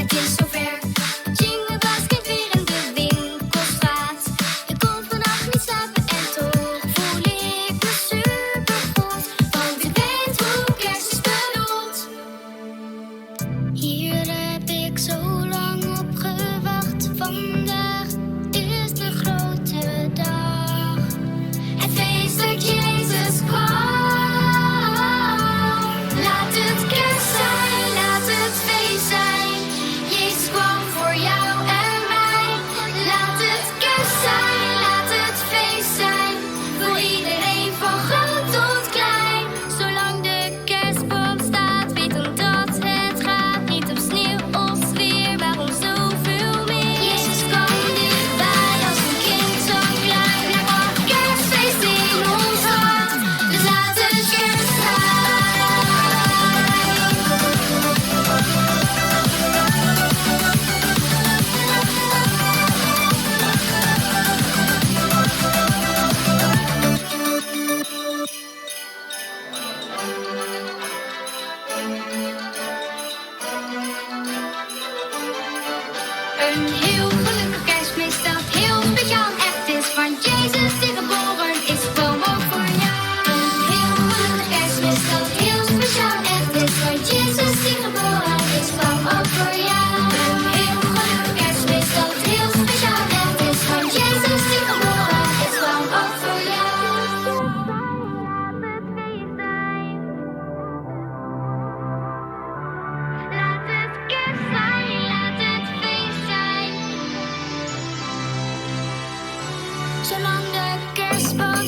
Het is zover. Jingle Bells klinkt weer in de winkelstraat. Je kon vannacht niet slapen en toch voel ik me supergoed. Want ik weet hoe kerst is bedoeld. Hier heb ik zo lang op gewacht. Vandaag is de grote dag. Het feest dat Jezus kwam. Laat het kerst zijn, laat het feest zijn. Jezus kwam voor jou en mij. Laat het kerst zijn, laat het feest zijn. Voor iedereen van groot tot klein. Zolang de kerstboom staat, weet dan dat het gaat. Niet om sneeuw of sfeer, maar om zoveel meer. Jezus kwam dichtbij als een kind zo klein. Er kwam kerstfeest in ons hart. Dus laat het kerst zijn. Een heel gelukkig kerstfeest dat heel speciaal en echt is. Van Jezus die geboren is, kwam ook voor jou. Een heel gelukkig kerstfeest dat heel speciaal en echt is. Van Jezus die geboren is, kwam ook voor jou. Een heel gelukkig kerstfeest dat heel speciaal en echt is. Van Jezus die geboren is, kwam ook voor jou. Laat het kerst zijn, laat het feest zijn. Zolang de kerstboom